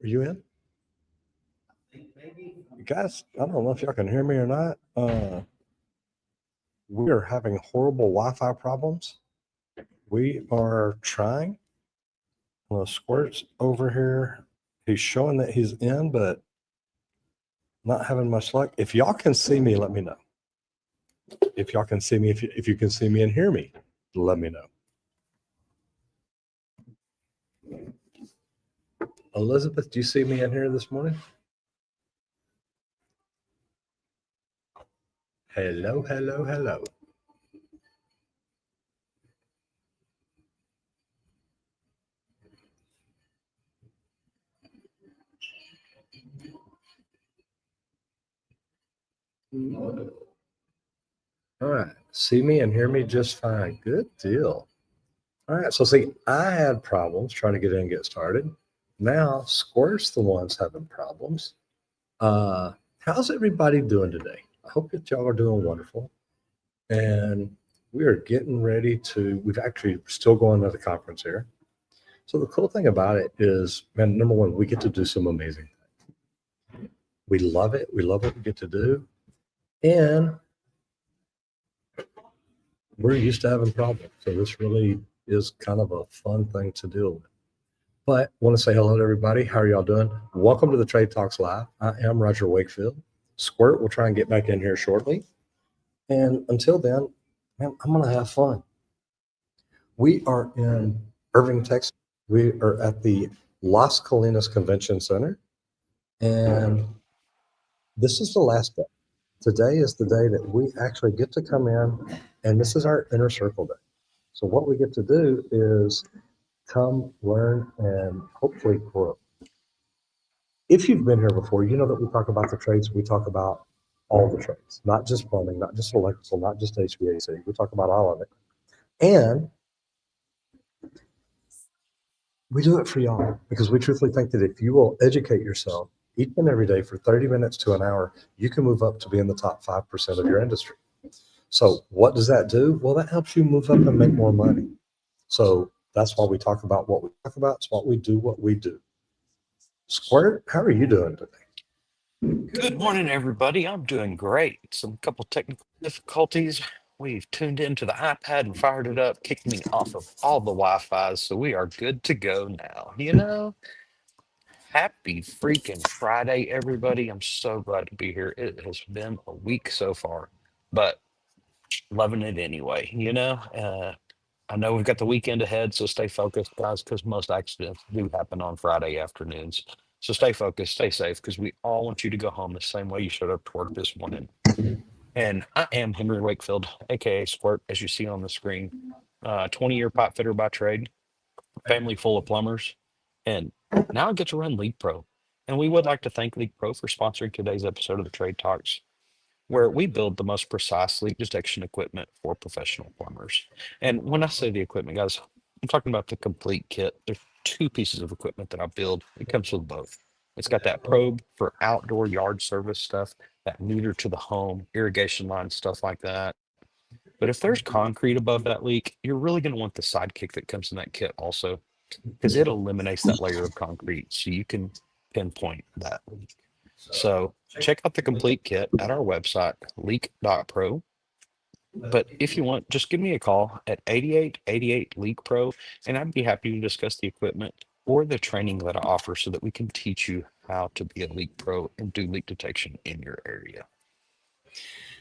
Are you in? Guys, I don't know if y'all can hear me or not. We are having horrible Wi-Fi problems. We are trying. Well, Squirt's over here. He's showing that he's in, but not having much luck. If y'all can see me, let me know. If y'all can see me, if you can see me and hear me, let me know. Elizabeth, do you see me in here this morning? Hello, hello, hello. All right, see me and hear me just fine. Good deal. All right, so see, I had problems trying to get in and get started. Now Squirt's the ones having problems. How's everybody doing today? I hope that y'all are doing wonderful. And we are getting ready to, we've actually still going to the conference here. So the cool thing about it is, man, number one, we get to do some amazing things. We love it. We love what we get to do. And we're used to having problems. So this really is kind of a fun thing to deal with. But I want to say hello to everybody. How are y'all doing? Welcome to the Trade Talks Live. I am Roger Wakefield. Squirt will try and get back in here shortly. And until then, man, I'm going to have fun. We are in Irving, Texas. We are at the Las Colinas Convention Center. And this is the last day. Today is the day that we actually get to come in, and this is our inner circle day. So what we get to do is come, learn, and hopefully grow. If you've been here before, you know that we talk about the trades. We talk about all the trades, not just plumbing, not just electrical, not just HVAC. We talk about all of it. And we do it for y'all because we truthfully think that if you will educate yourself each and every day for 30 minutes to an hour, you can move up to be in the top 5% of your industry. So what does that do? Well, that helps you move up and make more money. So that's why we talk about what we talk about. It's what we do, what we do. Squirt, how are you doing today? Good morning, everybody. I'm doing great. Some couple technical difficulties. We've tuned into the iPad and fired it up, kicked me off of all the Wi-Fi's, so we are good to go now. Happy freaking Friday, everybody. I'm so glad to be here. It has been a week so far, but loving it anyway. I know we've got the weekend ahead, so stay focused, guys, because most accidents do happen on Friday afternoons. So stay focused, stay safe, because we all want you to go home the same way you showed up to work this morning. And I am Henry Wakefield, aka Squirt, as you see on the screen. 20-year pipe fitter by trade, family full of plumbers, and now I get to run LeakPro. And we would like to thank LeakPro for sponsoring today's episode of the Trade Talks, where we build the most precise leak detection equipment for professional plumbers. And when I say the equipment, guys, I'm talking about the complete kit. There's two pieces of equipment that I build. It comes with both. It's got that probe for outdoor yard service stuff, that meter to the home, irrigation line, stuff like that. But if there's concrete above that leak, you're really going to want the sidekick that comes in that kit also, because it eliminates that layer of concrete so you can pinpoint that leak. So check out the complete kit at our website, leak.pro. But if you want, just give me a call at 8888 Leak Pro, and I'd be happy to discuss the equipment or the training that I offer so that we can teach you how to be a leak pro and do leak detection in your area.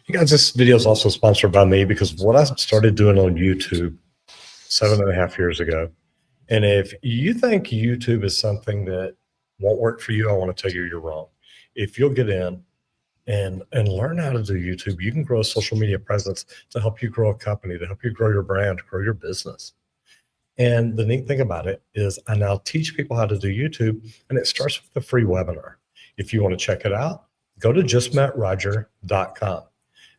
You guys, this video is also sponsored by me because what I started doing on YouTube 7.5 years ago. And if you think YouTube is something that won't work for you, I want to tell you you're wrong. If you'll get in and learn how to do YouTube, you can grow a social media presence to help you grow a company, to help you grow your brand, grow your business. And the neat thing about it is I now teach people how to do YouTube, and it starts with a free webinar. If you want to check it out, go to justmetroger.com.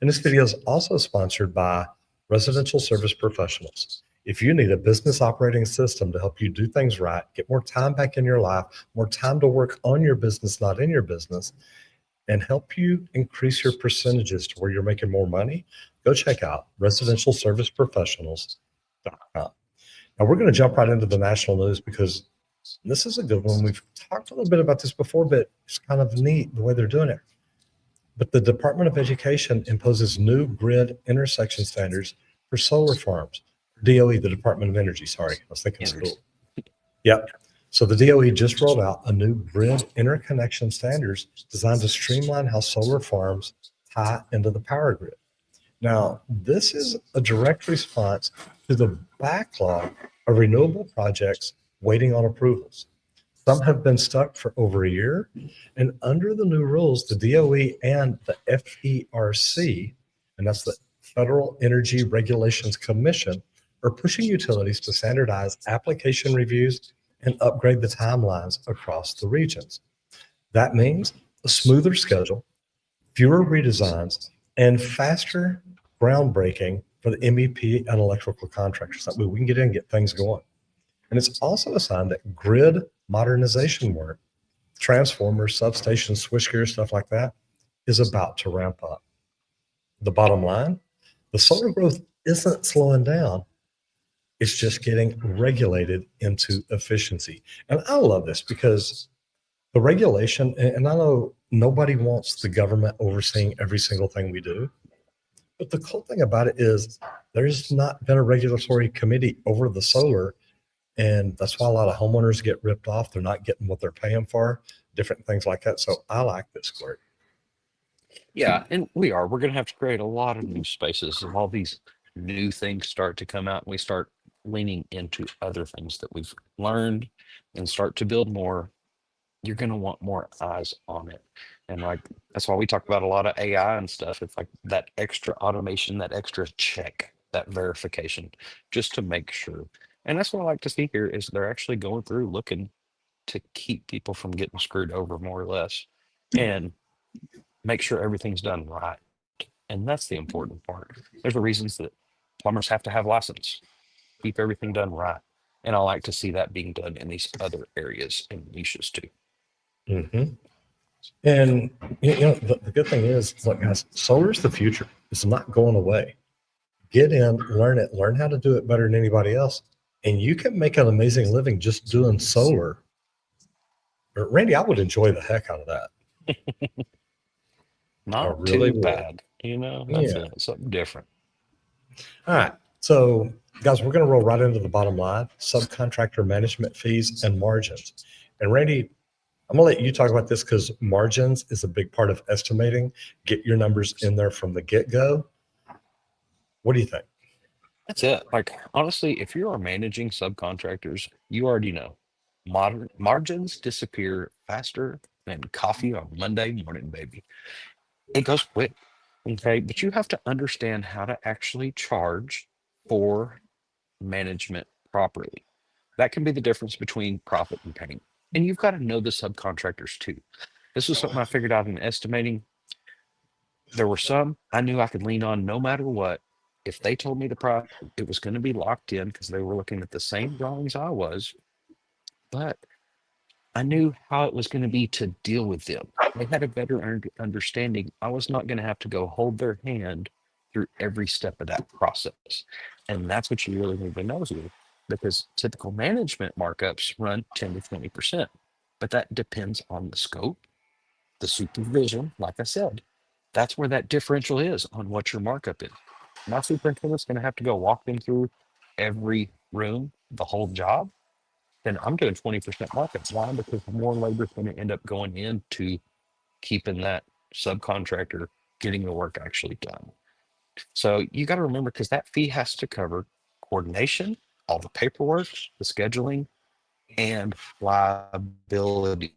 And this video is also sponsored by Residential Service Professionals. If you need a business operating system to help you do things right, get more time back in your life, more time to work on your business, not in your business, and help you increase your percentages to where you're making more money, go check out residentialserviceprofessionals.com. Now we're going to jump right into the national news because This is a good one. We've talked a little bit about this before, but it's kind of neat the way they're doing it. But the Department of Education imposes new grid intersection standards for solar farms. DOE, the Department of Energy, sorry, I was thinking Energy. school. Yep. So the DOE just rolled out a new grid interconnection standards designed to streamline how solar farms tie into the power grid. Now, this is a direct response to the backlog of renewable projects waiting on approvals. Some have been stuck for over a year, and under the new rules, the DOE and the FERC, and that's the Federal Energy Regulations Commission, are pushing utilities to standardize application reviews and upgrade the timelines across the regions. That means a smoother schedule, fewer redesigns, and faster groundbreaking for the MEP and electrical contractors. That way we can get in and get things going. And it's also a sign that grid modernization work, transformers, substations, switchgear, stuff like that, is about to ramp up. The bottom line, the solar growth isn't slowing down. It's just getting regulated into efficiency. And I love this because the regulation, and I know nobody wants the government overseeing every single thing we do, but the cool thing about it is there's not been a regulatory committee over the solar, and that's why a lot of homeowners get ripped off. They're not getting what they're paying for, different things like that. So I like this, Court. Yeah, and we're going to have to create a lot of new spaces if all these new things start to come out and we start leaning into other things that we've learned and start to build more. You're going to want more eyes on it. And like, that's why we talk about a lot of AI and stuff. It's like that extra automation, that extra check, that verification, just to make sure. And that's what I like to see here is they're actually going through looking to keep people from getting screwed over more or less and make sure everything's done right. And that's the important part. There's the reasons that plumbers have to have license, keep everything done right. And I like to see that being done in these other areas and niches too. Mm-hmm. And the good thing is, look, guys, solar is the future. It's not going away. Get in, learn it, learn how to do it better than anybody else, and you can make an amazing living just doing solar. Randy, I would enjoy the heck out of that. I Not really too would. bad, that's Yeah. something different. All right. So, guys, we're going to roll right into the bottom line: subcontractor management fees and margins. And Randy, I'm going to let you talk about this because margins is a big part of estimating. Get your numbers in there from the get-go. What do you think? That's it. Like honestly, if you are managing subcontractors, you already know modern margins disappear faster than coffee on Monday morning, baby. It goes quick. Okay. But you have to understand how to actually charge for management properly. That can be the difference between profit and pain. And you've got to know the subcontractors too. This was something I figured out in estimating. There were some I knew I could lean on no matter what. If they told me the price, it was going to be locked in because they were looking at the same drawings I was, but I knew how it was going to be to deal with them. They had a better understanding. I was not going to have to go hold their hand through every step of that process. And that's what you really need to know here because typical management markups run 10 to 20%. But that depends on the scope, the supervision, like I said. That's where that differential is on what your markup is. My superintendent's going to have to go walk them through every room, the whole job. Then I'm doing 20% markup. Why? Because more labor is going to end up going into keeping that subcontractor getting the work actually done. So you got to remember because that fee has to cover coordination, all the paperwork, the scheduling, and liability.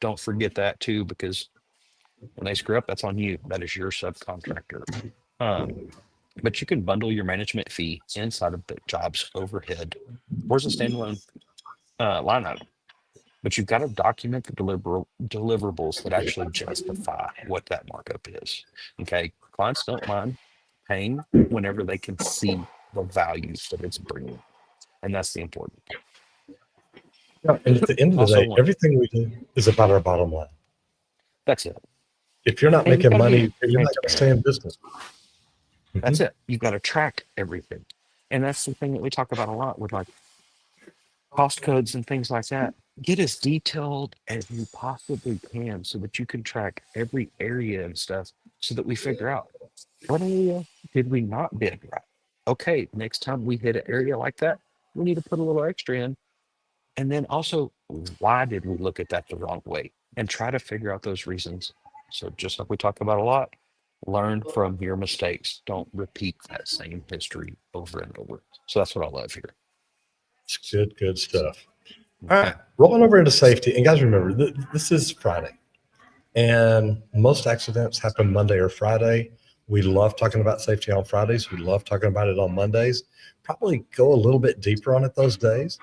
Don't forget that too, because when they screw up, that's on you. That is your subcontractor. Um, but you can bundle your management fee inside of the job's overhead. Where's a standalone line item? But you've got to document the deliverables that actually justify what that markup is. Okay, clients don't mind paying whenever they can see the value that it's bringing, and that's the important part. Yeah, and at the end of the Also, day, everything we do is about our bottom line. that's it. If you're not And you've making got to money, be you're not going to stay transparent. in business. That's Mhm. it. You've got to track everything, and that's the thing that we talk about a lot with like cost codes and things like that. Get as detailed as you possibly can so that you can track every area and stuff so that we figure out what area did we not bid right. Okay, next time we hit an area like that, we need to put a little extra in. And then also, why did we look at that the wrong way? And try to figure out those reasons. So just like we talk about a lot, learn from your mistakes. Don't repeat that same history over and over. So that's what I love here. It's good stuff. All right, rolling over into safety. And guys, remember, this is Friday. And most accidents happen Monday or Friday. We love talking about safety on Fridays. We love talking about it on Mondays. Probably go a little bit deeper on it those days.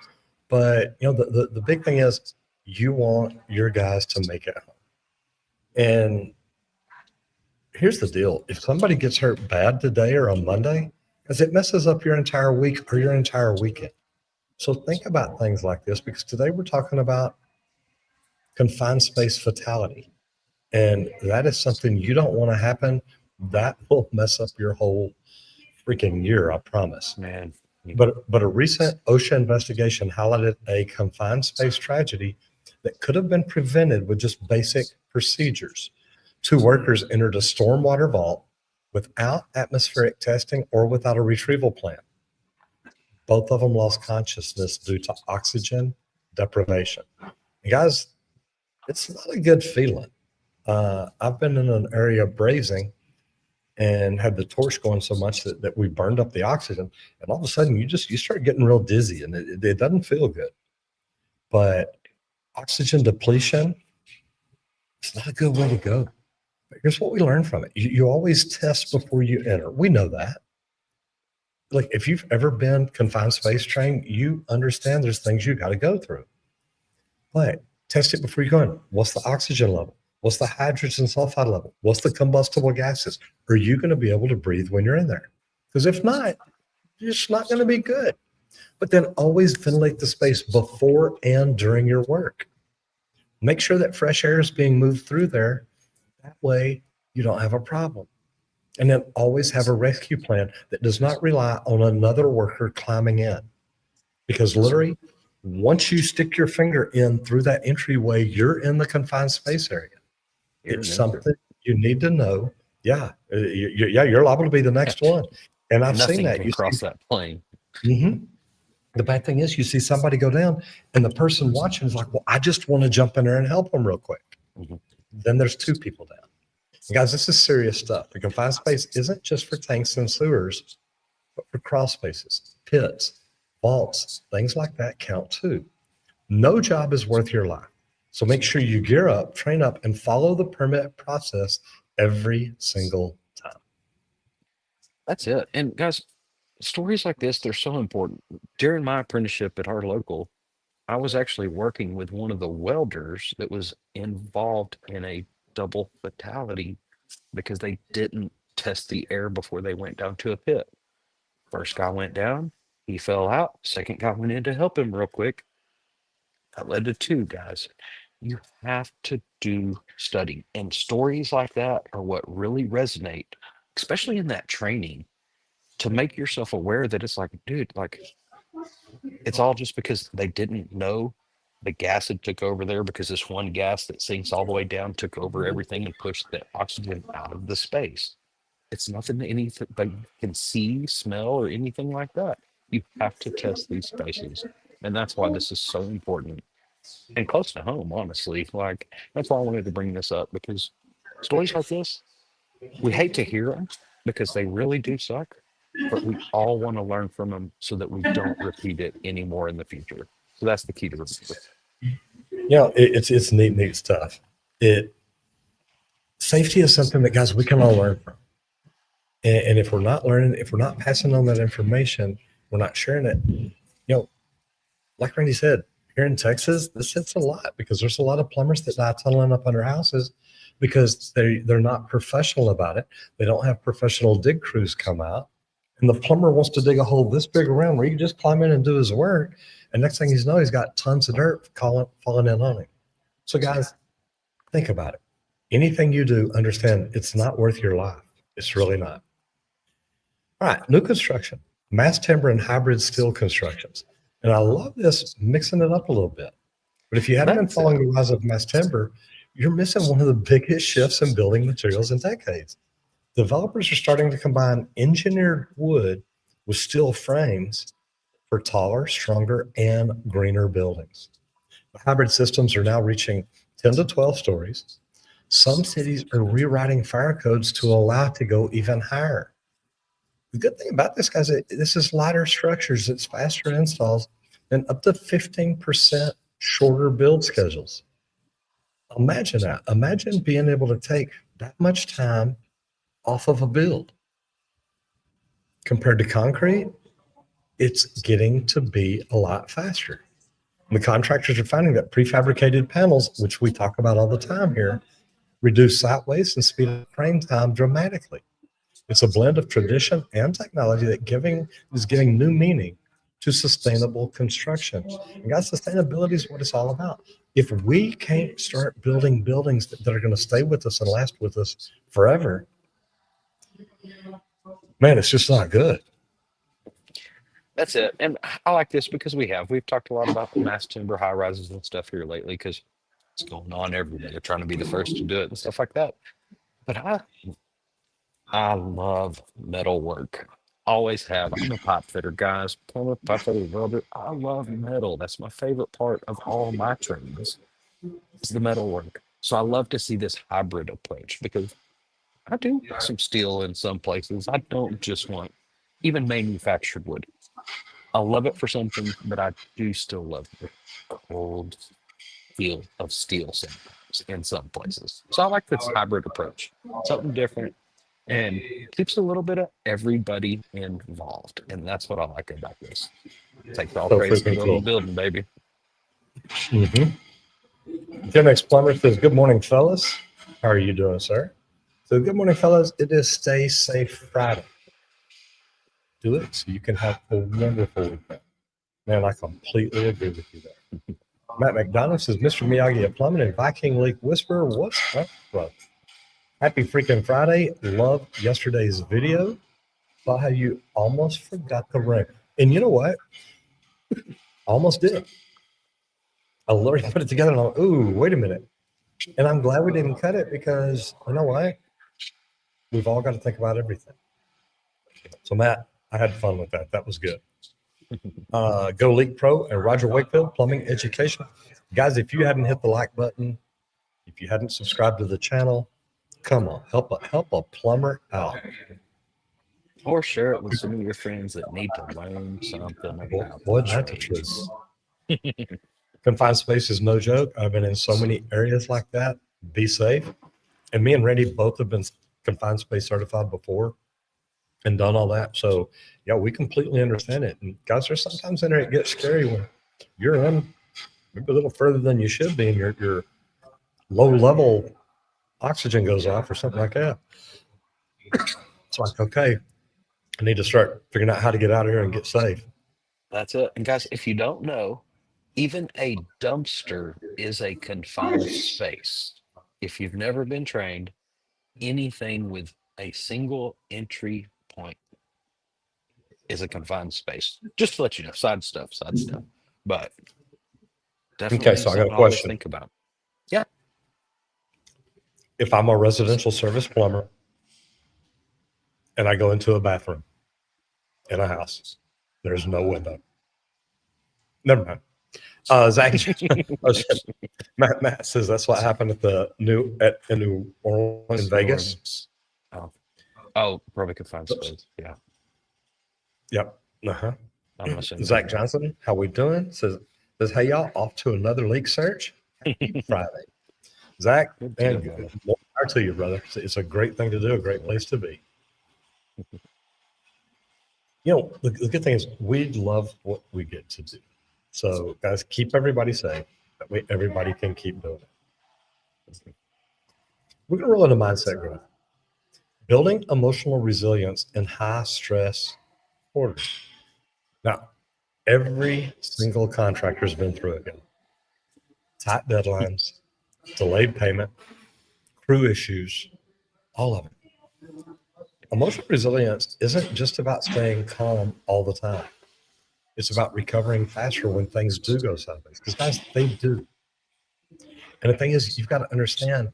But the big thing is you want your guys to make it home. And here's the deal. If somebody gets hurt bad today or on Monday, because it messes up your entire week or your entire weekend. So think about things like this, because today we're talking about confined space fatality. And that is something you don't want to happen. That will mess up your whole freaking year, I promise. Man. But a recent OSHA investigation highlighted a confined space tragedy that could have been prevented with just basic procedures. 2 workers entered a stormwater vault without atmospheric testing or without a retrieval plan. Both of them lost consciousness due to oxygen deprivation. And guys, it's not a good feeling. I've been in an area of brazing and had the torch going so much that we burned up the oxygen, and all of a sudden you start getting real dizzy, and it doesn't feel good. But oxygen depletion, it's not a good way to go. But here's what we learned from it. You always test before you enter. We know that. Like, if you've ever been confined space trained, you understand there's things you got to go through. But test it before you go in. What's the oxygen level? What's the hydrogen sulfide level? What's the combustible gases? Are you going to be able to breathe when you're in there? Because if not, it's not going to be good. But then always ventilate the space before and during your work. Make sure that fresh air is being moved through there. That way you don't have a problem. And then always have a rescue plan that does not rely on another worker climbing in. Because literally, once you stick your finger in through that entryway, you're in the confined space area. It's something you need to know. Yeah, you're liable to be the next one. And I've seen that. You cross that plane. Mm-hmm. The bad thing is you see somebody go down and the person watching is like, well, I just want to jump in there and help them real quick. Mm-hmm. Then there's 2 people down. And guys, this is serious stuff. The confined space isn't just for tanks and sewers, but for crawl spaces, pits, vaults, things like that count too. No job is worth your life. So make sure you gear up, train up, and follow the permit process every single time. That's it. And guys, stories like this, they're so important. During my apprenticeship at our local, I was actually working with one of the welders that was involved in a double fatality because they didn't test the air before they went down to a pit. First guy went down, he fell out. Second guy went in to help him real quick. That led to 2 guys. You have to do study, and stories like that are what really resonate, especially in that training, to make yourself aware that it's like, dude, like, it's all just because they didn't know the gas had took over there, because this one gas that sinks all the way down took over everything and pushed the oxygen out of the space. It's nothing that anybody can see, smell, or anything like that. You have to test these spaces, and that's why this is so important and close to home, honestly. Like, that's why I wanted to bring this up, because stories like this, we hate to hear them because they really do suck, but we all want to learn from them so that we don't repeat it anymore in the future. So that's the key to this. It's neat stuff. Safety is something that, guys, we can all learn from. And if we're not learning, if we're not passing on that information, we're not sharing it. Like Randy said, here in Texas, this hits a lot because there's a lot of plumbers that die tunneling up under houses because they're not professional about it. They don't have professional dig crews come out. And the plumber wants to dig a hole this big around where he can just climb in and do his work. And next thing he's he's got tons of dirt falling in on him. So guys, think about it. Anything you do, understand it's not worth your life. It's really not. All right, new construction, mass timber and hybrid steel constructions. And I love this, mixing it up a little bit. But if you haven't been That's it. following the rise of mass timber, you're missing one of the biggest shifts in building materials in decades. Developers are starting to combine engineered wood with steel frames for taller, stronger, and greener buildings. Hybrid systems are now reaching 10 to 12 stories. Some cities are rewriting fire codes to allow it to go even higher. The good thing about this, guys, this is lighter structures, it's faster installs, and up to 15% shorter build schedules. Imagine that. Imagine being able to take that much time off of a build. Compared to concrete, it's getting to be a lot faster. The contractors are finding that prefabricated panels, which we talk about all the time here, reduce site waste and speed up frame time dramatically. It's a blend of tradition and technology that is giving new meaning to sustainable construction. And guys, sustainability is what it's all about. If we can't start building buildings that are going to stay with us and last with us forever, man, it's just not good. That's it. And I like this because we've talked a lot about mass timber high rises and stuff here lately because it's going on everywhere. They're trying to be the first to do it and stuff like that. But I love metal work. Always have. I'm a pipe fitter, guys. Plumber, pipe fitter, welder. I love metal. That's my favorite part of all my trades is the metal work. So I love to see this hybrid approach because I do want some steel in some places. I don't just want even manufactured wood. I love it for some things, but I do still love the cold feel of steel sometimes in some places. So I like this hybrid approach, something different and keeps a little bit of everybody involved. And that's what I like about this. Takes all So trades to freaking build a cool. building, baby. Mm-hmm. Jim X Plumber says, "Good morning, fellas. How are you doing, sir?" So, good morning, fellas. It is Stay Safe Friday. Do it so you can have a wonderful weekend. Man, I completely agree with you there. Matt McDonough says, "Mr. Miyagi at Plumbing and Viking Leak Whisperer, what's up, bro? Happy freaking Friday. Love yesterday's video. Saw how you almost forgot the ring. And you know what? Almost did. I literally put it together and I'm like, ooh, wait a minute. And I'm glad we didn't cut it because you know what? We've all got to think about everything. So, Matt, I had fun with that. That was good. Go LeakPro and Roger Wakefield, Plumbing Education. Guys, if you hadn't hit the like button, if you hadn't subscribed to the channel, come on, help a plumber out. Or share it with some of your friends that need to learn something about the Boy, that's the truth. trades. Confined space is no joke. I've been in so many areas like that. Be safe. And me and Randy both have been confined space certified before and done all that. So yeah, we completely understand it. And guys, there's sometimes in there it gets scary when you're in maybe a little further than you should be and your low level oxygen goes off or something like that. It's like, okay, I need to start figuring out how to get out of here and get safe. That's it. And guys, if you don't know, even a dumpster is a confined space. If you've never been trained, anything with a single entry point is a confined space. Just to let you know, side stuff, side stuff. But Okay, definitely so I got something a to always question. think about. Yeah. If I'm a residential service plumber and I go into a bathroom in a house, there's no window. Never mind. Zach, oh, shit. Matt says that's what happened in New Orleans in Vegas. Oh, oh, probably confined Oops. space. Yeah. Yep. Uh-huh. I'm assuming. Zach Johnson, how we doing? Says, hey y'all, off to another leak search. Happy Friday. Zach, Good man, deal, brother. more power to you, brother. It's a great thing to do, a great place to be. You know, the good thing is we love what we get to do. So, guys, keep everybody safe. That way everybody can keep doing it. We're going to roll into mindset growth. Building emotional resilience in high stress quarters. Now, every single contractor has been through it. Tight deadlines, delayed payment, crew issues, all of it. Emotional resilience isn't just about staying calm all the time. It's about recovering faster when things do go sideways. Because guys, they do. And the thing is, you've got to understand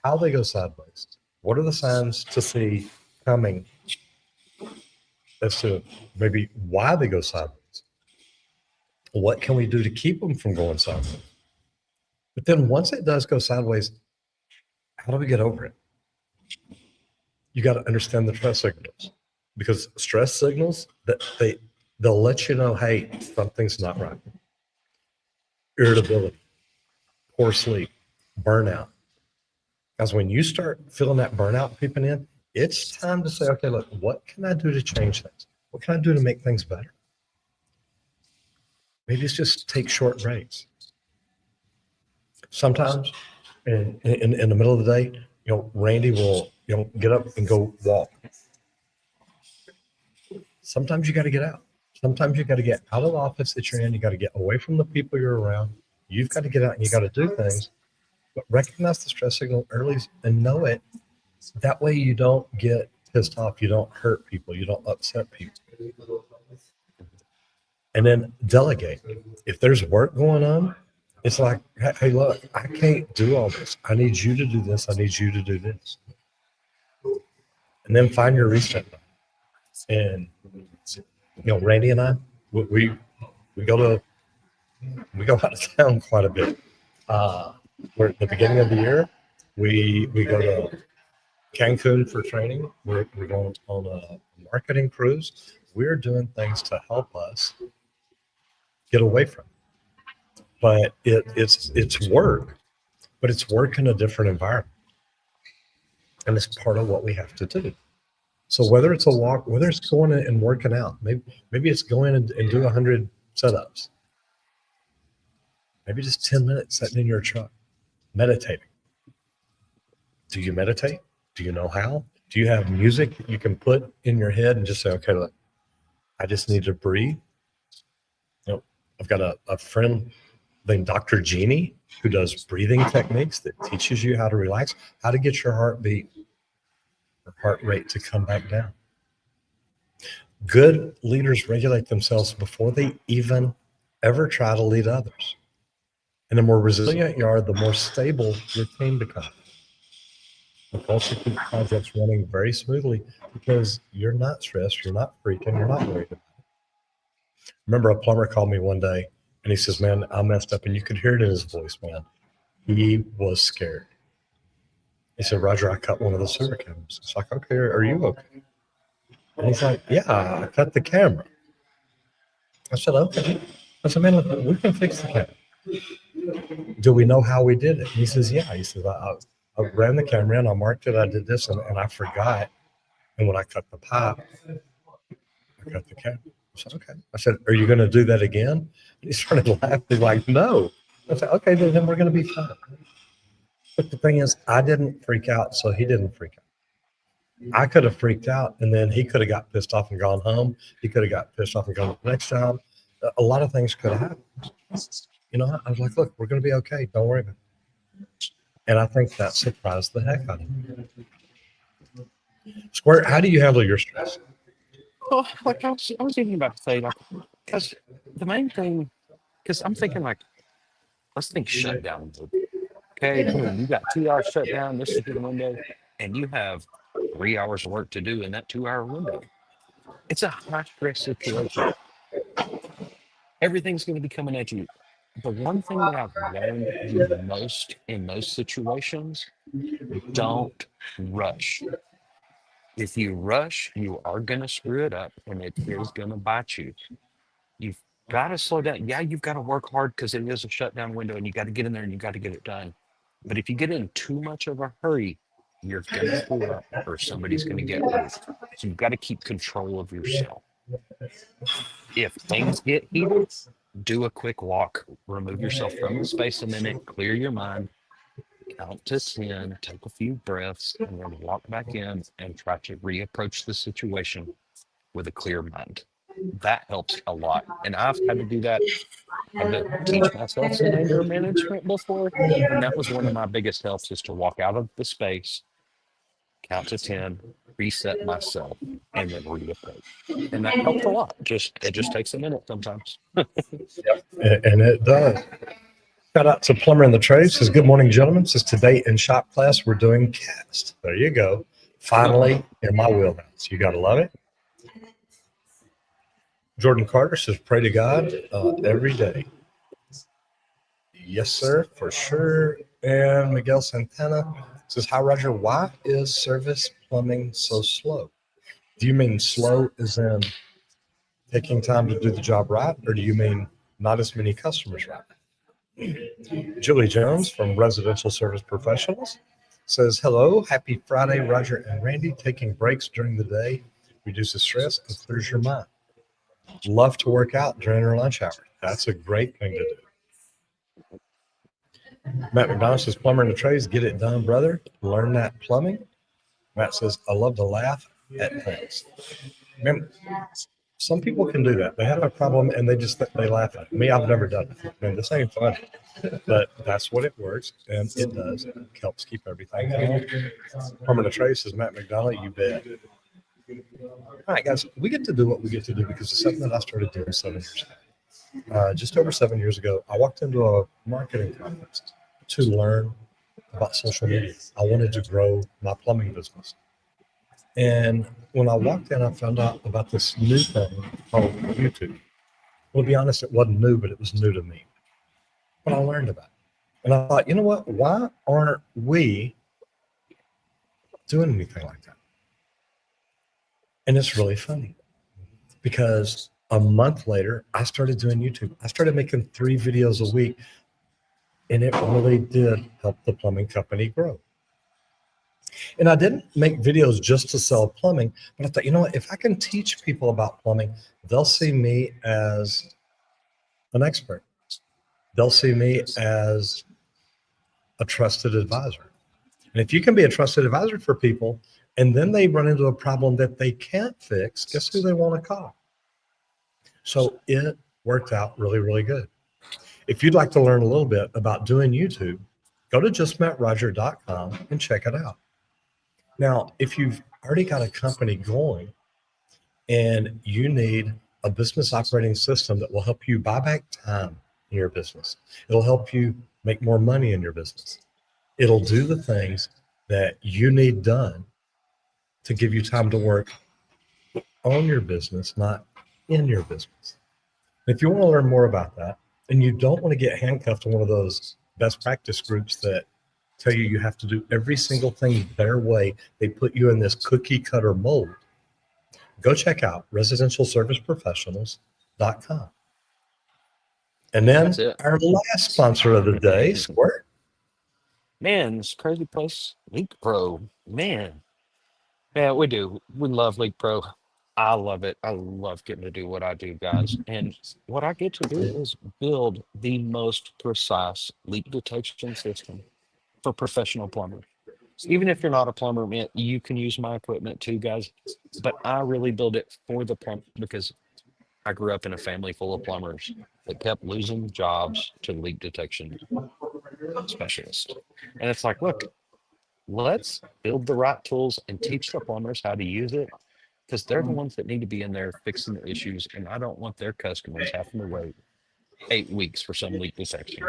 how they go sideways. What are the signs to see coming as to maybe why they go sideways? What can we do to keep them from going sideways? But then once it does go sideways, how do we get over it? You got to understand the stress signals, because stress signals that they'll let you know, hey, something's not right. Irritability, poor sleep, burnout. Because when you start feeling that burnout creeping in, it's time to say, okay, look, what can I do to change things? What can I do to make things better? Maybe it's just take short breaks. Sometimes in the middle of the day, Randy will, get up and go walk. Sometimes you got to get out. Sometimes you got to get out of the office that you're in. You got to get away from the people you're around. You've got to get out and you got to do things, but recognize the stress signal early and know it. That way you don't get pissed off. You don't hurt people. You don't upset people. And then delegate. If there's work going on, it's like, hey, look, I can't do all this. I need you to do this. I need you to do this. And then find your reset button. And Randy and I, we go out of town quite a bit. We're at the beginning of the year. We go to Cancun for training. We're going on a marketing cruise. We're doing things to help us get away from it. But it's work, but it's work in a different environment. And it's part of what we have to do. So whether it's a walk, whether it's going and working out, maybe it's going and do 100 setups. Maybe just 10 minutes sitting in your truck, meditating. Do you meditate? Do you know how? Do you have music that you can put in your head and just say, okay, look, I just need to breathe? I've got a friend named Dr. Jeannie who does breathing techniques that teaches you how to relax, how to get your heartbeat or heart rate to come back down. Good leaders regulate themselves before they even ever try to lead others. And the more resilient you are, the more stable your team becomes. The culture keeps projects running very smoothly because you're not stressed, you're not freaking, you're not worried about it. Remember, a plumber called me one day and he says, man, I messed up. And you could hear it in his voice, man. He was scared. He said, Roger, I cut one of the sewer cameras. It's like, okay, are you okay? And he's like, yeah, I cut the camera. I said, okay. I said, man, look, we can fix the camera. Do we know how we did it? And he says, yeah. He says, I ran the camera in, I marked it, I did this, and I forgot. And when I cut the pipe, I cut the camera. I said, okay. I said, are you going to do that again? And he started laughing. He's like, no. I said, okay, then we're going to be fine. But the thing is, I didn't freak out, so he didn't freak out. I could have freaked out, and then he could have got pissed off and gone home. He could have got pissed off and gone to the next job. A lot of things could have happened. I was like, look, we're going to be okay. Don't worry about it. And I think that surprised the heck out of me. Square, how do you handle your stress? Well, like I was thinking about to say, like, because the main thing, because I'm thinking, like, let's think shutdown mode. Okay, boom, you got 2 hours shut down, this is the window, and you have 3 hours of work to do in that 2 hour window. It's a high stress situation. Everything's going to be coming at you. The one thing that I've learned the most in those situations, don't rush. If you rush, you are going to screw it up and it is going to bite you. You've got to slow down. Yeah, you've got to work hard because it is a shutdown window and you got to get in there and you got to get it done. But if you get in too much of a hurry, you're going to screw up or somebody's going to get hurt. So you've got to keep control of yourself. If things get heated, do a quick walk, remove yourself from the space a minute, clear your mind, count to 10, take a few breaths, and then walk back in and try to reapproach the situation with a clear mind. That helps a lot. And I've had to do that. I've had to teach myself some anger management before. And that was one of my biggest helps is to walk out of the space, count to 10, reset myself. and then reapproach. And that helps a lot. It just takes a minute sometimes. And it does. Shout out to Plumber in the Trades. Says, good morning, gentlemen. Says, today in shop class, we're doing cast. There you go. Finally in my wheelhouse. You got to love it. Jordan Carter says, pray to God every day. Yes, sir, for sure. And Miguel Santana says, hi, Roger. Why is service plumbing so slow? Do you mean slow as in taking time to do the job right, or do you mean not as many customers right? Julie Jones from Residential Service Professionals says, hello, happy Friday, Roger and Randy. Taking breaks during the day reduces stress and clears your mind. Love to work out during your lunch hour. That's a great thing to do. Matt McDonald says, plumber in the trades, get it done, brother. Learn that plumbing. Matt says, I love to laugh at things. Man, some people can do that. They have a problem and they laugh at it. Me, I've never done it. Man, this ain't funny. But that's what it works, and it does. It helps keep everything calm. Permanent Trace is Matt McDonald. You bet. All right, guys, we get to do what we get to do because it's something that I started doing 7 years ago. Just over 7 years ago, I walked into a marketing conference to learn about social media. I wanted to grow my plumbing business. And when I walked in, I found out about this new thing called YouTube. Well, to be honest, it wasn't new, but it was new to me. But I learned about it. And I thought, you know what? Why aren't we doing anything like that? And it's really funny because a month later, I started doing YouTube. I started making 3 videos a week, and it really did help the plumbing company grow. And I didn't make videos just to sell plumbing, but I thought, you know what? If I can teach people about plumbing, they'll see me as an expert. They'll see me as a trusted advisor. And if you can be a trusted advisor for people, and then they run into a problem that they can't fix, guess who they want to call? So it worked out really, really good. If you'd like to learn a little bit about doing YouTube, go to justmattroger.com and check it out. Now, if you've already got a company going and you need a business operating system that will help you buy back time in your business, it'll help you make more money in your business. It'll do the things that you need done to give you time to work on your business, not in your business. If you want to learn more about that, and you don't want to get handcuffed to one of those best practice groups that tell you have to do every single thing their way, they put you in this cookie cutter mold, go check out residentialserviceprofessionals.com. And then our last sponsor of the day, Squirt. Man, this crazy place, LeakPro. Man, yeah, we do. We love LeakPro. I love it. I love getting to do what I do, guys. And what I get to do is build the most precise leak detection system for professional plumbers. Even if you're not a plumber, man, you can use my equipment too, guys. But I really build it for the plumber because I grew up in a family full of plumbers that kept losing jobs to leak detection specialists. And it's like, look, let's build the right tools and teach the plumbers how to use it because they're the ones that need to be in there fixing the issues. And I don't want their customers having to wait 8 weeks for some leak detection.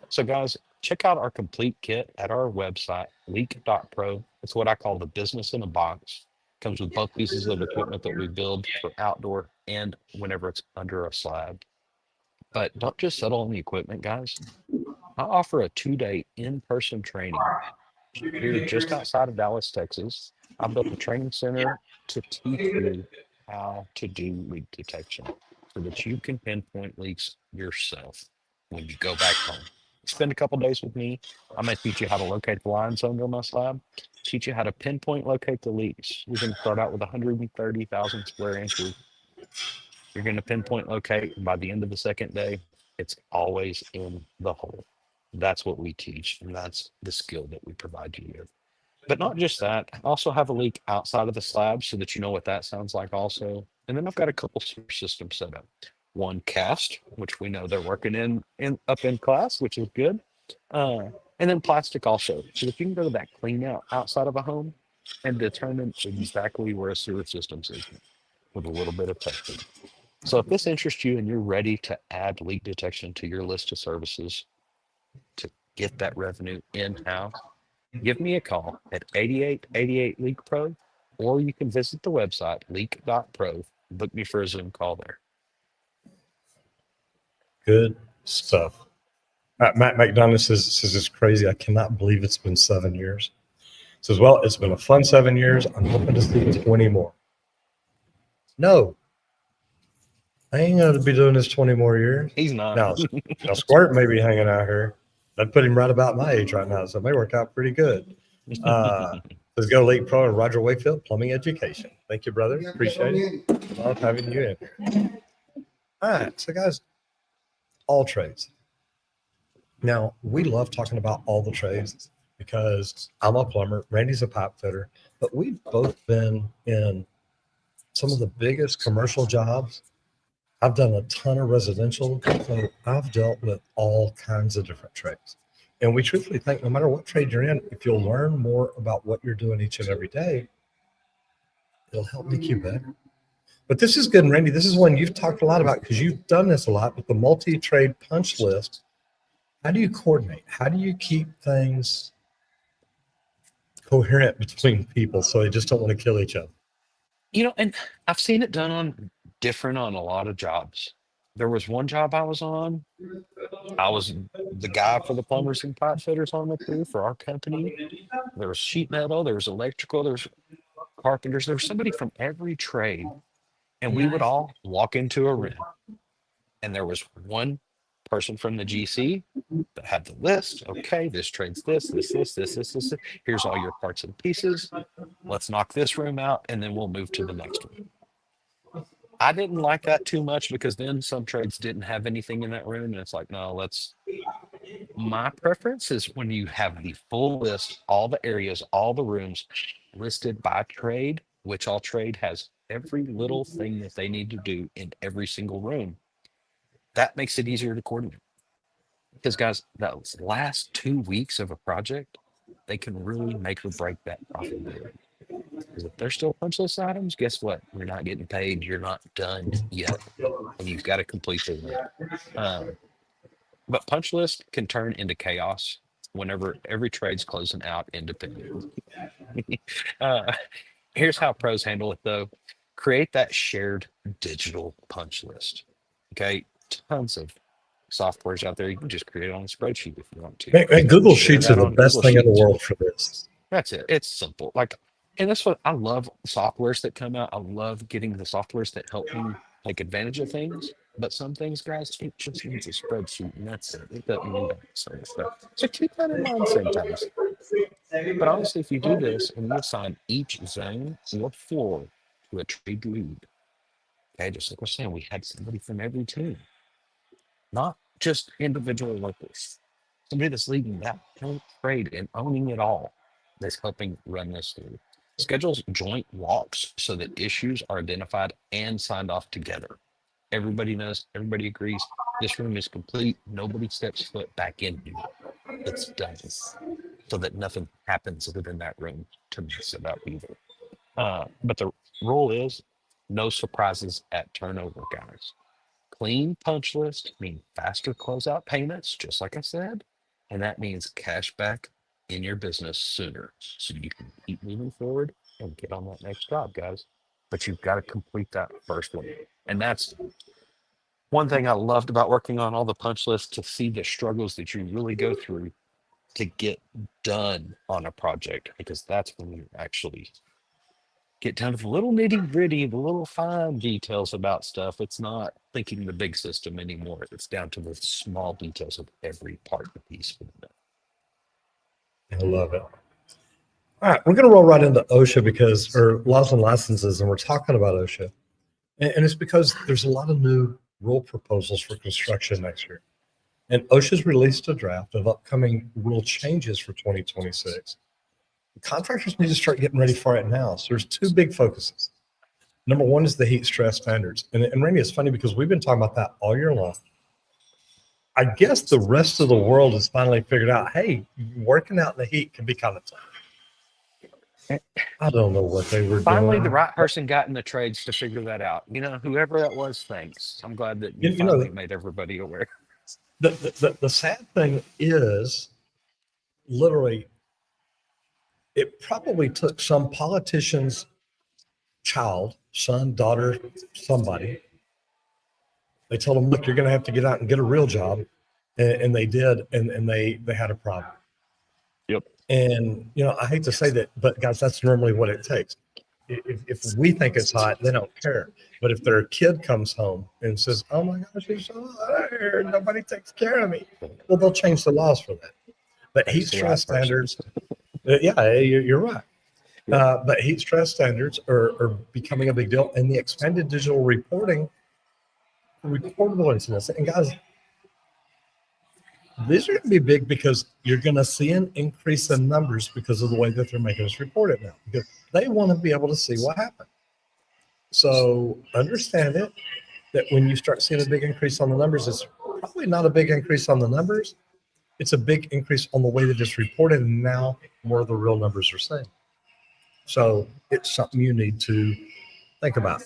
So, guys, check out our complete kit at our website, leak.pro. It's what I call the business in a box. Comes with both pieces of equipment that we build for outdoor and whenever it's under a slab. But don't just settle on the equipment, guys. I offer a 2-day in-person training here just outside of Dallas, Texas. I built a training center to teach you how to do leak detection so that you can pinpoint leaks yourself when you go back home. Spend a couple days with me. I'm going to teach you how to locate the lines under my slab, teach you how to pinpoint locate the leaks. We're going to start out with 130,000 square inches. You're going to pinpoint locate, and by the end of the second day, it's always in the hole. That's what we teach, and that's the skill that we provide you with. But not just that, I also have a leak outside of the slab so that you know what that sounds like also. And then I've got a couple systems set up. One cast, which we know they're working in up in class, which is good. Uh, and then plastic also. So that you can go to that clean out outside of a home and determine exactly where a sewer system is with a little bit of testing. So if this interests you and you're ready to add leak detection to your list of services to get that revenue in-house, give me a call at 8888 Leak Pro, or you can visit the website leak.pro. Book me for a Zoom call there. Good stuff. Matt McDonough says it's crazy. I cannot believe it's been 7 years. Says, well, it's been a fun 7 years. I'm hoping to see 20 more. No, I ain't going to be doing this 20 more years. He's not. Now Squirt may be hanging out here. That'd put him right about my age right now, so it may work out pretty good. Let's go Leak Pro and Roger Wakefield, Plumbing Education. Thank you, brother. Appreciate it. Love having you in here. All right, so guys, all trades. Now, we love talking about all the trades because I'm a plumber, Randy's a pipe fitter, but we've both been in some of the biggest commercial jobs. I've done a ton of residential, so I've dealt with all kinds of different trades. And we truthfully think no matter what trade you're in, if you'll learn more about what you're doing each and every day, it'll help make you better. But this is good, and Randy, this is one you've talked a lot about because you've done this a lot with the multi-trade punch list. How do you coordinate? How do you keep things coherent between people so they just don't want to kill each other? And I've seen it done on a lot of jobs. There was one job I was on. I was the guy for the plumbers and pipe fitters on the crew for our company. There was sheet metal, there was electrical, there was carpenters, there was somebody from every trade. And we would all walk into a room, and there was one person from the GC that had the list. Okay, this trade's this. Here's all your parts and pieces. Let's knock this room out, and then we'll move to the next one. I didn't like that too much because then some trades didn't have anything in that room, and it's like, no, my preference is when you have the full list, all the areas, all the rooms listed by trade, which all trade has every little thing that they need to do in every single room. That makes it easier to coordinate. Because guys, those last 2 weeks of a project, they can really make or break that profitability. Because if they're still punch list items, guess what? You're not getting paid. You're not done yet, and you've got to complete the but punch list can turn into chaos whenever every trade's closing out independently. Here's how pros handle it though. Create that shared digital punch list. Okay. Tons of softwares out there. You can just create it on a spreadsheet if you want to. And Google Share Sheets are that the on best Google thing in the Sheets. world for this. That's it. It's simple. And that's what I love softwares that come out. I love getting the softwares that help me take advantage of things. But some things, guys, it just needs a spreadsheet, and that's it. It doesn't need that sort of stuff. So keep that in mind sometimes. But honestly, if you do this and you assign each zone or floor to a trade lead, okay, just like we're saying, we had somebody from every team, not just individual workers. Somebody that's leading that whole trade and owning it all, that's helping run this through. Schedules joint walks so that issues are identified and signed off together. Everybody knows, everybody agrees, this room is complete. Nobody steps foot back in here. It's done. So that nothing happens within that room to mess it up either. But the rule is no surprises at turnover, guys. Clean punch list means faster closeout payments, just like I said. And that means cash back in your business sooner. So you can keep moving forward and get on that next job, guys. But you've got to complete that first one. And that's one thing I loved about working on all the punch lists, to see the struggles that you really go through to get done on a project, because that's when you actually get down to the little nitty gritty, the little fine details about stuff. It's not thinking the big system anymore. It's down to the small details of every part and piece within it. I love it. All right, we're going to roll right into OSHA or laws and licenses, and we're talking about OSHA. And it's because there's a lot of new rule proposals for construction next year. And OSHA's released a draft of upcoming rule changes for 2026. Contractors need to start getting ready for it now. So there's two big focuses. Number one is the heat stress standards. And Randy, it's funny because we've been talking about that all year long. I guess the rest of the world has finally figured out, hey, working out in the heat can be kind of tough. I don't know what they were Finally, the doing. right person got in the trades to figure that out. Whoever that was, thanks. I'm glad that you You know, finally made everybody aware. the sad thing is, literally, it probably took some politician's child, son, daughter, somebody. They told them, look, you're going to have to get out and get a real job. And they did. And they had a problem. Yep. And, I hate to say that, but guys, that's normally what it takes. If we think it's hot, they don't care. But if their kid comes home and says, oh my gosh, it's so hot here, nobody takes care of me, well, they'll change the laws for that. But heat Thanks to the stress right person. standards, yeah, you're right. Yep. But heat stress standards are becoming a big deal. And the expanded digital reporting, reportable incidents. And guys, these are going to be big because you're going to see an increase in numbers because of the way that they're making us report it now, because they want to be able to see what happened. So understand it, that when you start seeing a big increase on the numbers, it's probably not a big increase on the numbers. It's a big increase on the way that it's reported. And now more of the real numbers are saying. So it's something you need to think about.